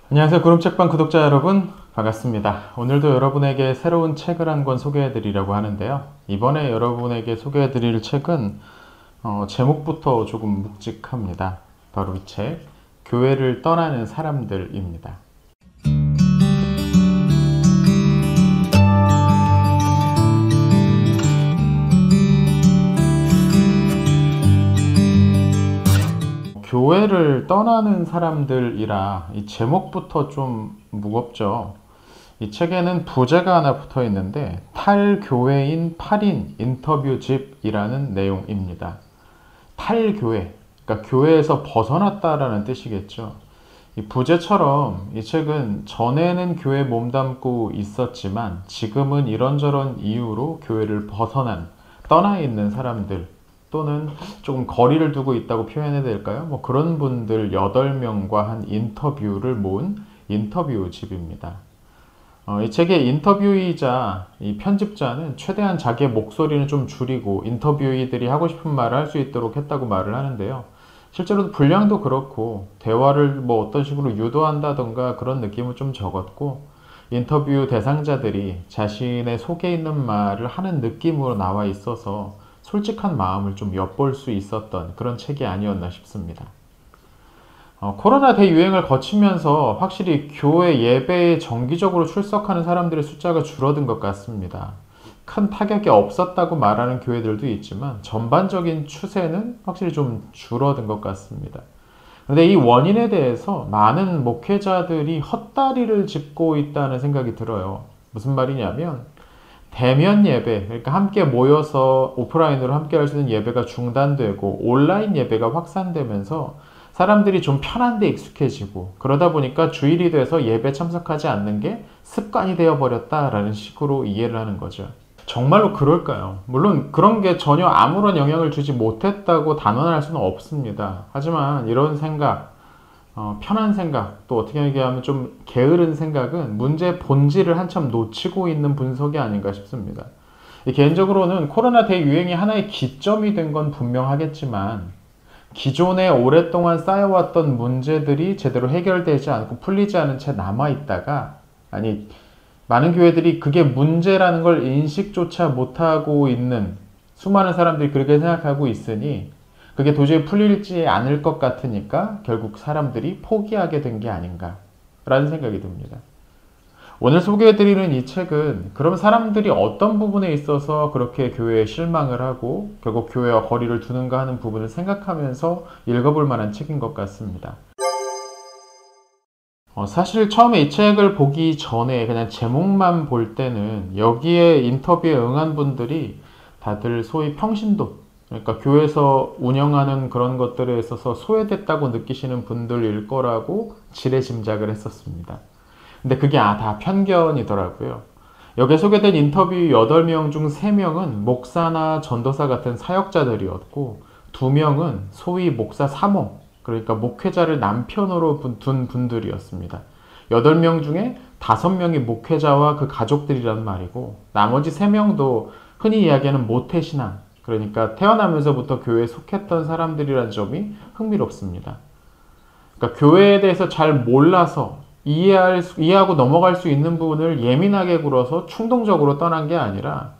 안녕하세요. 구름책방 구독자 여러분, 반갑습니다. 오늘도 여러분에게 새로운 책을 한 권 소개해 드리려고 하는데요. 이번에 여러분에게 소개해 드릴 책은 제목부터 조금 묵직합니다. 바로 이 책, 교회를 떠나는 사람들입니다. 교회를 떠나는 사람들이라 이 제목부터 좀 무겁죠. 이 책에는 부제가 하나 붙어 있는데 탈교회인 8인 인터뷰집이라는 내용입니다. 탈교회, 그러니까 교회에서 벗어났다라는 뜻이겠죠. 이 부제처럼 이 책은 전에는 교회에 몸담고 있었지만 지금은 이런저런 이유로 교회를 벗어난, 떠나 있는 사람들 또는 조금 거리를 두고 있다고 표현해야 될까요? 뭐 그런 분들 8명과 한 인터뷰를 모은 인터뷰집입니다. 이 책의 인터뷰이자 이 편집자는 최대한 자기의 목소리는 좀 줄이고 인터뷰이들이 하고 싶은 말을 할 수 있도록 했다고 말을 하는데요. 실제로 분량도 그렇고 대화를 뭐 어떤 식으로 유도한다던가 그런 느낌은 좀 적었고 인터뷰 대상자들이 자신의 속에 있는 말을 하는 느낌으로 나와 있어서 솔직한 마음을 좀 엿볼 수 있었던 그런 책이 아니었나 싶습니다. 코로나 대유행을 거치면서 확실히 교회 예배에 정기적으로 출석하는 사람들의 숫자가 줄어든 것 같습니다. 큰 타격이 없었다고 말하는 교회들도 있지만 전반적인 추세는 확실히 좀 줄어든 것 같습니다. 그런데 이 원인에 대해서 많은 목회자들이 헛다리를 짚고 있다는 생각이 들어요. 무슨 말이냐면 대면 예배, 그러니까 함께 모여서 오프라인으로 함께 할 수 있는 예배가 중단되고 온라인 예배가 확산되면서 사람들이 좀 편한 데 익숙해지고 그러다 보니까 주일이 돼서 예배 참석하지 않는 게 습관이 되어버렸다라는 식으로 이해를 하는 거죠. 정말로 그럴까요? 물론 그런 게 전혀 아무런 영향을 주지 못했다고 단언할 수는 없습니다. 하지만 이런 생각, 편한 생각, 또 어떻게 얘기하면 좀 게으른 생각은 문제의 본질을 한참 놓치고 있는 분석이 아닌가 싶습니다. 개인적으로는 코로나 대유행이 하나의 기점이 된 건 분명하겠지만 기존에 오랫동안 쌓여왔던 문제들이 제대로 해결되지 않고 풀리지 않은 채 남아있다가 많은 교회들이 그게 문제라는 걸 인식조차 못하고 있는 수많은 사람들이 그렇게 생각하고 있으니 그게 도저히 풀리지 않을 것 같으니까 결국 사람들이 포기하게 된 게 아닌가 라는 생각이 듭니다. 오늘 소개해드리는 이 책은 그럼 사람들이 어떤 부분에 있어서 그렇게 교회에 실망을 하고 결국 교회와 거리를 두는가 하는 부분을 생각하면서 읽어볼 만한 책인 것 같습니다. 사실 처음에 이 책을 보기 전에 그냥 제목만 볼 때는 여기에 인터뷰에 응한 분들이 다들 소위 평신도, 그러니까 교회에서 운영하는 그런 것들에 있어서 소외됐다고 느끼시는 분들일 거라고 지레짐작을 했었습니다. 근데 그게 다 편견이더라고요. 여기에 소개된 인터뷰 8명 중 3명은 목사나 전도사 같은 사역자들이었고 2명은 소위 목사 사모, 그러니까 목회자를 남편으로 둔 분들이었습니다. 8명 중에 5명이 목회자와 그 가족들이란 말이고 나머지 3명도 흔히 이야기하는 모태신앙, 그러니까 태어나면서부터 교회에 속했던 사람들이라는 점이 흥미롭습니다. 그러니까 교회에 대해서 잘 몰라서 이해하고 넘어갈 수 있는 부분을 예민하게 굴어서 충동적으로 떠난 게 아니라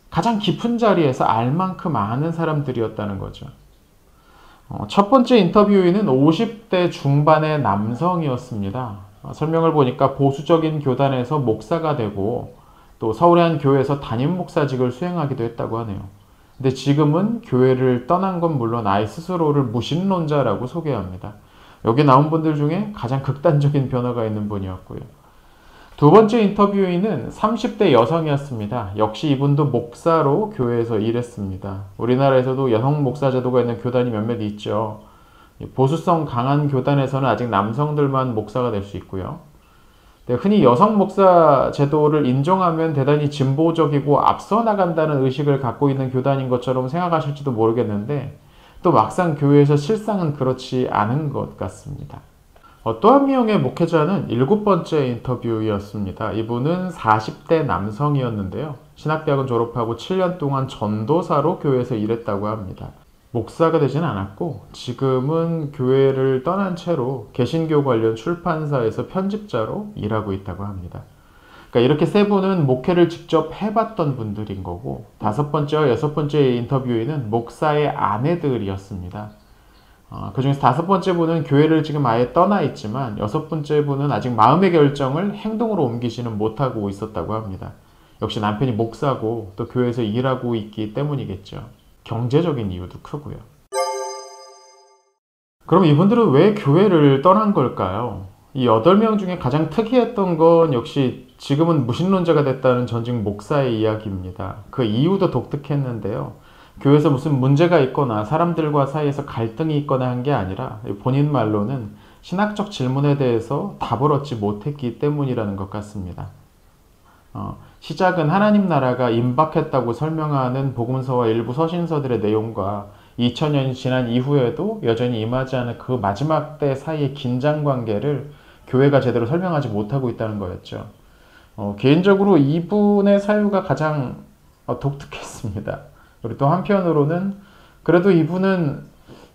가장 깊은 자리에서 알 만큼 아는 사람들이었다는 거죠. 첫 번째 인터뷰인은 50대 중반의 남성이었습니다. 설명을 보니까 보수적인 교단에서 목사가 되고 또 서울의 한 교회에서 담임 목사직을 수행하기도 했다고 하네요. 근데 지금은 교회를 떠난 건 물론 아예 스스로를 무신론자라고 소개합니다. 여기 나온 분들 중에 가장 극단적인 변화가 있는 분이었고요. 두 번째 인터뷰인은 30대 여성이었습니다. 역시 이분도 목사로 교회에서 일했습니다. 우리나라에서도 여성 목사 제도가 있는 교단이 몇몇 있죠. 보수성 강한 교단에서는 아직 남성들만 목사가 될 수 있고요. 흔히 여성 목사 제도를 인정하면 대단히 진보적이고 앞서 나간다는 의식을 갖고 있는 교단인 것처럼 생각하실지도 모르겠는데 또 막상 교회에서 실상은 그렇지 않은 것 같습니다. 또 한 명의 목회자는 7번째 인터뷰였습니다. 이분은 40대 남성이었는데요. 신학대학은 졸업하고 7년 동안 전도사로 교회에서 일했다고 합니다. 목사가 되진 않았고 지금은 교회를 떠난 채로 개신교 관련 출판사에서 편집자로 일하고 있다고 합니다. 그러니까 이렇게 세 분은 목회를 직접 해봤던 분들인 거고, 5번째와 6번째 인터뷰에는 목사의 아내들이었습니다. 그 중에서 5번째 분은 교회를 지금 아예 떠나 있지만 6번째 분은 아직 마음의 결정을 행동으로 옮기지는 못하고 있었다고 합니다. 역시 남편이 목사고 또 교회에서 일하고 있기 때문이겠죠. 경제적인 이유도 크고요. 그럼 이분들은 왜 교회를 떠난 걸까요? 이 8명 중에 가장 특이했던 건 역시 지금은 무신론자가 됐다는 전직 목사의 이야기입니다. 그 이유도 독특했는데요. 교회에서 무슨 문제가 있거나 사람들과 사이에서 갈등이 있거나 한 게 아니라 본인 말로는 신학적 질문에 대해서 답을 얻지 못했기 때문이라는 것 같습니다. 시작은 하나님 나라가 임박했다고 설명하는 복음서와 일부 서신서들의 내용과 2000년이 지난 이후에도 여전히 임하지 않은 그 마지막 때 사이의 긴장 관계를 교회가 제대로 설명하지 못하고 있다는 거였죠. 개인적으로 이분의 사유가 가장 독특했습니다. 그리고 또 한편으로는 그래도 이분은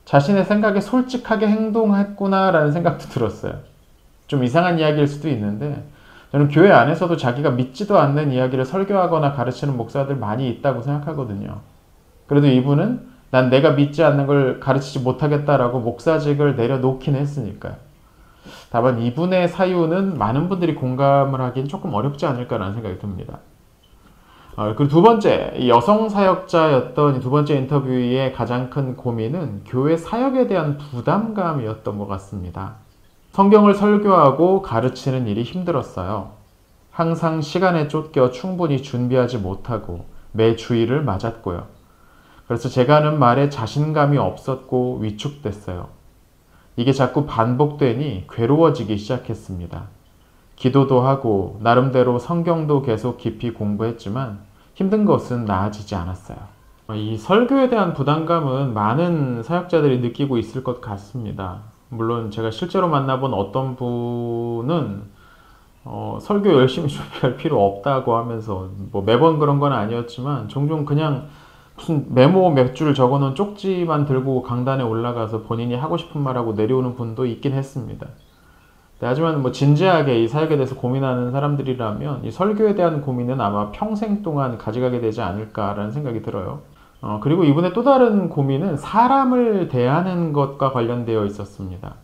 자신의 생각에 솔직하게 행동했구나라는 생각도 들었어요. 좀 이상한 이야기일 수도 있는데 저는 교회 안에서도 자기가 믿지도 않는 이야기를 설교하거나 가르치는 목사들 많이 있다고 생각하거든요. 그래도 이분은 난 내가 믿지 않는 걸 가르치지 못하겠다라고 목사직을 내려놓긴 했으니까요. 다만 이분의 사유는 많은 분들이 공감을 하기엔 조금 어렵지 않을까라는 생각이 듭니다. 그리고 두 번째, 여성 사역자였던 두 번째 인터뷰의 가장 큰 고민은 교회 사역에 대한 부담감이었던 것 같습니다. 성경을 설교하고 가르치는 일이 힘들었어요. 항상 시간에 쫓겨 충분히 준비하지 못하고 매 주일을 맞았고요. 그래서 제가 하는 말에 자신감이 없었고 위축됐어요. 이게 자꾸 반복되니 괴로워지기 시작했습니다. 기도도 하고 나름대로 성경도 계속 깊이 공부했지만 힘든 것은 나아지지 않았어요. 이 설교에 대한 부담감은 많은 사역자들이 느끼고 있을 것 같습니다. 물론 제가 실제로 만나본 어떤 분은 설교 열심히 준비할 필요 없다고 하면서 뭐 매번 그런 건 아니었지만 종종 그냥 무슨 메모 몇 줄 적어놓은 쪽지만 들고 강단에 올라가서 본인이 하고 싶은 말하고 내려오는 분도 있긴 했습니다. 하지만 뭐 진지하게 이 사역에 대해서 고민하는 사람들이라면 이 설교에 대한 고민은 아마 평생 동안 가져가게 되지 않을까라는 생각이 들어요. 그리고 이분의 또 다른 고민은 사람을 대하는 것과 관련되어 있었습니다.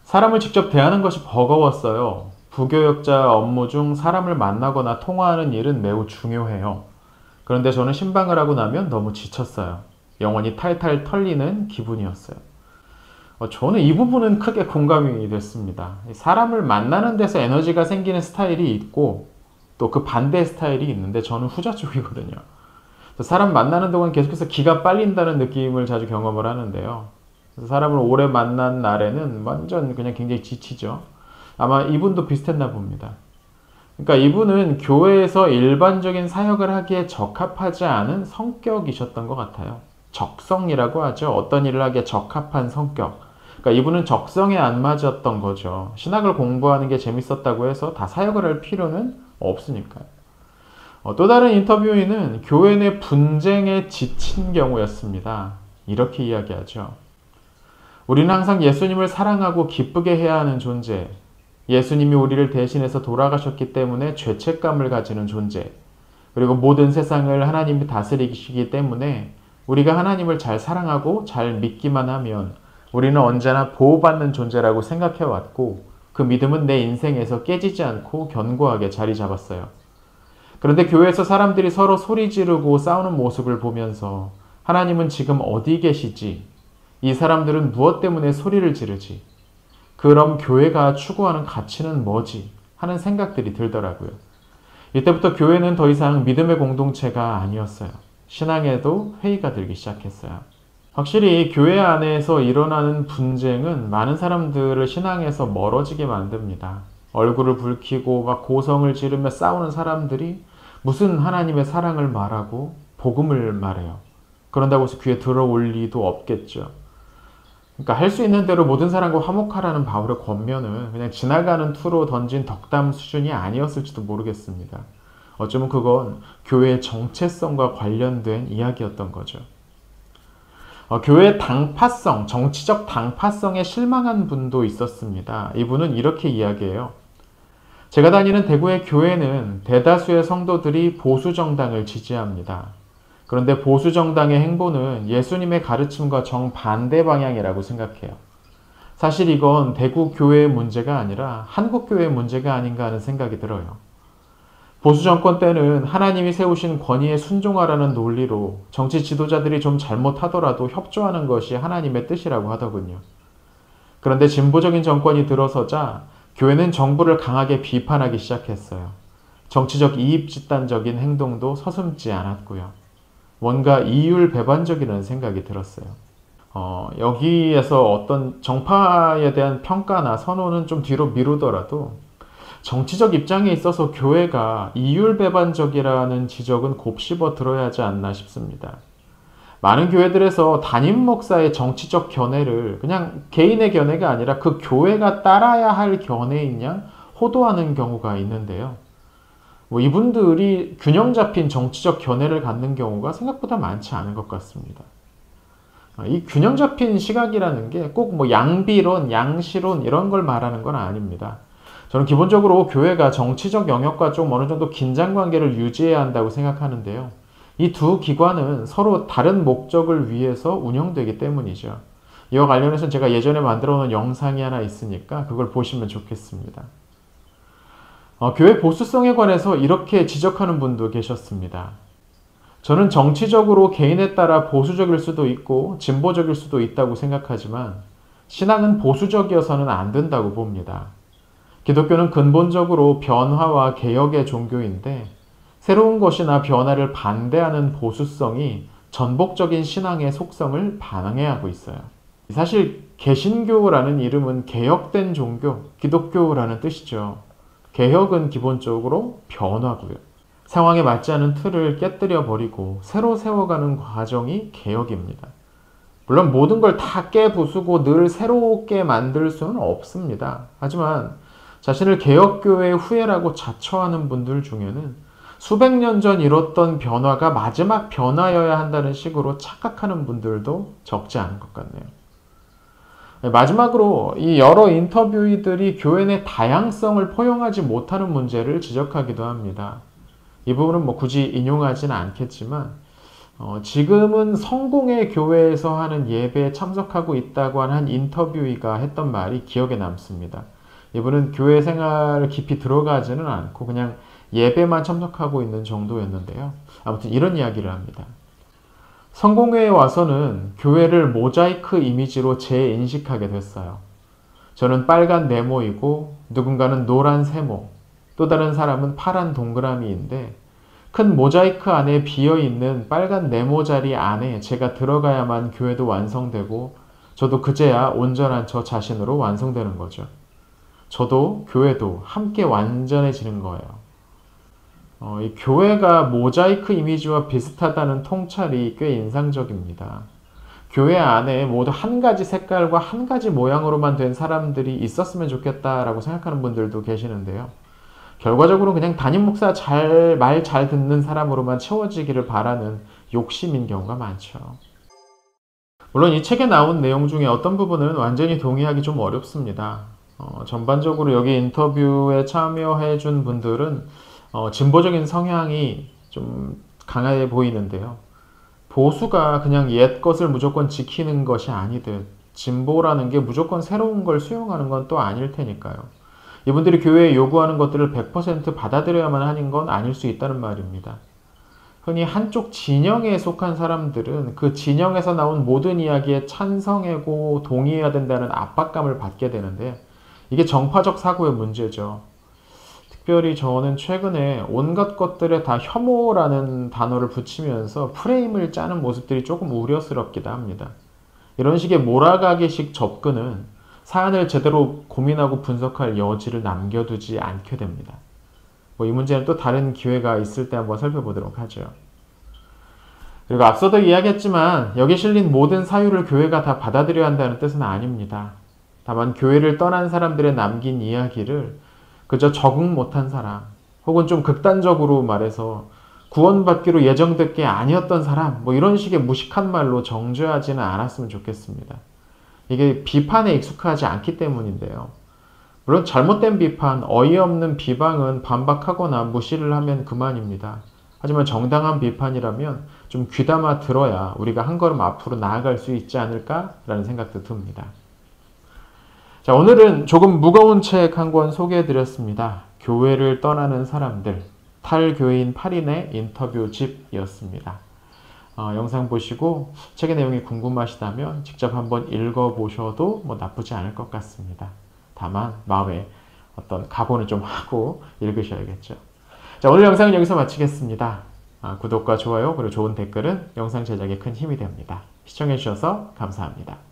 사람을 직접 대하는 것이 버거웠어요. 부교역자 업무 중 사람을 만나거나 통화하는 일은 매우 중요해요. 그런데 저는 신방을 하고 나면 너무 지쳤어요. 영혼이 탈탈 털리는 기분이었어요. 저는 이 부분은 크게 공감이 됐습니다. 사람을 만나는 데서 에너지가 생기는 스타일이 있고 또 그 반대 스타일이 있는데 저는 후자 쪽이거든요. 사람 만나는 동안 계속해서 기가 빨린다는 느낌을 자주 경험을 하는데요. 사람을 오래 만난 날에는 완전 그냥 굉장히 지치죠. 아마 이분도 비슷했나 봅니다. 그러니까 이분은 교회에서 일반적인 사역을 하기에 적합하지 않은 성격이셨던 것 같아요. 적성이라고 하죠. 어떤 일을 하기에 적합한 성격. 그러니까 이분은 적성에 안 맞았던 거죠. 신학을 공부하는 게 재밌었다고 해서 다 사역을 할 필요는 없으니까요. 또 다른 인터뷰인은 교회 내 분쟁에 지친 경우였습니다. 이렇게 이야기하죠. 우리는 항상 예수님을 사랑하고 기쁘게 해야 하는 존재, 예수님이 우리를 대신해서 돌아가셨기 때문에 죄책감을 가지는 존재, 그리고 모든 세상을 하나님이 다스리시기 때문에 우리가 하나님을 잘 사랑하고 잘 믿기만 하면 우리는 언제나 보호받는 존재라고 생각해왔고 그 믿음은 내 인생에서 깨지지 않고 견고하게 자리 잡았어요. 그런데 교회에서 사람들이 서로 소리 지르고 싸우는 모습을 보면서 하나님은 지금 어디 계시지? 이 사람들은 무엇 때문에 소리를 지르지? 그럼 교회가 추구하는 가치는 뭐지? 하는 생각들이 들더라고요. 이때부터 교회는 더 이상 믿음의 공동체가 아니었어요. 신앙에도 회의가 들기 시작했어요. 확실히 교회 안에서 일어나는 분쟁은 많은 사람들을 신앙에서 멀어지게 만듭니다. 얼굴을 붉히고 막 고성을 지르며 싸우는 사람들이 무슨 하나님의 사랑을 말하고 복음을 말해요. 그런다고 해서 귀에 들어올 리도 없겠죠. 그러니까 할 수 있는 대로 모든 사람과 화목하라는 바울의 권면은 그냥 지나가는 투로 던진 덕담 수준이 아니었을지도 모르겠습니다. 어쩌면 그건 교회의 정체성과 관련된 이야기였던 거죠. 교회의 당파성, 정치적 당파성에 실망한 분도 있었습니다. 이분은 이렇게 이야기해요. 제가 다니는 대구의 교회는 대다수의 성도들이 보수정당을 지지합니다. 그런데 보수정당의 행보는 예수님의 가르침과 정반대 방향이라고 생각해요. 사실 이건 대구 교회의 문제가 아니라 한국 교회의 문제가 아닌가 하는 생각이 들어요. 보수 정권 때는 하나님이 세우신 권위에 순종하라는 논리로 정치 지도자들이 좀 잘못하더라도 협조하는 것이 하나님의 뜻이라고 하더군요. 그런데 진보적인 정권이 들어서자 교회는 정부를 강하게 비판하기 시작했어요. 정치적 이입 집단적인 행동도 서슴지 않았고요. 뭔가 이율배반적이라는 생각이 들었어요. 여기에서 어떤 정파에 대한 평가나 선호는 좀 뒤로 미루더라도 정치적 입장에 있어서 교회가 이율배반적이라는 지적은 곱씹어 들어야 하지 않나 싶습니다. 많은 교회들에서 담임 목사의 정치적 견해를 그냥 개인의 견해가 아니라 그 교회가 따라야 할 견해인 양 호도하는 경우가 있는데요. 이분들이 균형 잡힌 정치적 견해를 갖는 경우가 생각보다 많지 않은 것 같습니다. 이 균형 잡힌 시각이라는 게 꼭 양비론, 양시론 이런 걸 말하는 건 아닙니다. 저는 기본적으로 교회가 정치적 영역과 좀 어느 정도 긴장 관계를 유지해야 한다고 생각하는데요. 이 두 기관은 서로 다른 목적을 위해서 운영되기 때문이죠. 이와 관련해서 제가 예전에 만들어 놓은 영상이 하나 있으니까 그걸 보시면 좋겠습니다. 교회 보수성에 관해서 이렇게 지적하는 분도 계셨습니다. 저는 정치적으로 개인에 따라 보수적일 수도 있고 진보적일 수도 있다고 생각하지만 신앙은 보수적이어서는 안 된다고 봅니다. 기독교는 근본적으로 변화와 개혁의 종교인데 새로운 것이나 변화를 반대하는 보수성이 전복적인 신앙의 속성을 반영하고 있어요. 사실 개신교라는 이름은 개혁된 종교, 기독교라는 뜻이죠. 개혁은 기본적으로 변화고요. 상황에 맞지 않은 틀을 깨뜨려 버리고 새로 세워가는 과정이 개혁입니다. 물론 모든 걸 다 깨부수고 늘 새롭게 만들 수는 없습니다. 하지만 자신을 개혁교회의 후예라고 자처하는 분들 중에는 수백 년 전 이뤘던 변화가 마지막 변화여야 한다는 식으로 착각하는 분들도 적지 않은 것 같네요. 마지막으로 이 여러 인터뷰이들이 교회 내 다양성을 포용하지 못하는 문제를 지적하기도 합니다. 이 부분은 굳이 인용하지는 않겠지만 지금은 성공의 교회에서 하는 예배에 참석하고 있다고 하는 한 인터뷰이가 했던 말이 기억에 남습니다. 이분은 교회 생활을 깊이 들어가지는 않고 그냥 예배만 참석하고 있는 정도였는데요. 아무튼 이런 이야기를 합니다. 성공회에 와서는 교회를 모자이크 이미지로 재인식하게 됐어요. 저는 빨간 네모이고 누군가는 노란 세모, 또 다른 사람은 파란 동그라미인데 큰 모자이크 안에 비어있는 빨간 네모 자리 안에 제가 들어가야만 교회도 완성되고 저도 그제야 온전한 저 자신으로 완성되는 거죠. 저도 교회도 함께 완전해지는 거예요. 이 교회가 모자이크 이미지와 비슷하다는 통찰이 꽤 인상적입니다. 교회 안에 모두 한 가지 색깔과 한 가지 모양으로만 된 사람들이 있었으면 좋겠다라고 생각하는 분들도 계시는데요. 결과적으로 그냥 담임 목사 말 잘 듣는 사람으로만 채워지기를 바라는 욕심인 경우가 많죠. 물론 이 책에 나온 내용 중에 어떤 부분은 완전히 동의하기 좀 어렵습니다. 전반적으로 여기 인터뷰에 참여해 준 분들은 진보적인 성향이 좀 강해 보이는데요. 보수가 그냥 옛 것을 무조건 지키는 것이 아니듯 진보라는 게 무조건 새로운 걸 수용하는 건 또 아닐 테니까요. 이분들이 교회에 요구하는 것들을 100% 받아들여야만 하는 건 아닐 수 있다는 말입니다. 흔히 한쪽 진영에 속한 사람들은 그 진영에서 나온 모든 이야기에 찬성하고 동의해야 된다는 압박감을 받게 되는데 이게 정파적 사고의 문제죠. 특별히 저는 최근에 온갖 것들에 다 혐오라는 단어를 붙이면서 프레임을 짜는 모습들이 조금 우려스럽기도 합니다. 이런 식의 몰아가기식 접근은 사안을 제대로 고민하고 분석할 여지를 남겨두지 않게 됩니다. 이 문제는 또 다른 기회가 있을 때 한번 살펴보도록 하죠. 그리고 앞서도 이야기했지만 여기 실린 모든 사유를 교회가 다 받아들여야 한다는 뜻은 아닙니다. 다만 교회를 떠난 사람들의 남긴 이야기를 그저 적응 못한 사람 혹은 좀 극단적으로 말해서 구원받기로 예정된 게 아니었던 사람, 뭐 이런 식의 무식한 말로 정죄하지는 않았으면 좋겠습니다. 이게 비판에 익숙하지 않기 때문인데요. 물론 잘못된 비판, 어이없는 비방은 반박하거나 무시를 하면 그만입니다. 하지만 정당한 비판이라면 좀 귀담아 들어야 우리가 한 걸음 앞으로 나아갈 수 있지 않을까라는 생각도 듭니다. 자, 오늘은 조금 무거운 책 한 권 소개해드렸습니다. 교회를 떠나는 사람들, 탈교인 8인의 인터뷰집이었습니다. 영상 보시고 책의 내용이 궁금하시다면 직접 한번 읽어보셔도 뭐 나쁘지 않을 것 같습니다. 다만 마음에 어떤 각오는 좀 하고 읽으셔야겠죠. 자, 오늘 영상은 여기서 마치겠습니다. 구독과 좋아요 그리고 좋은 댓글은 영상 제작에 큰 힘이 됩니다. 시청해주셔서 감사합니다.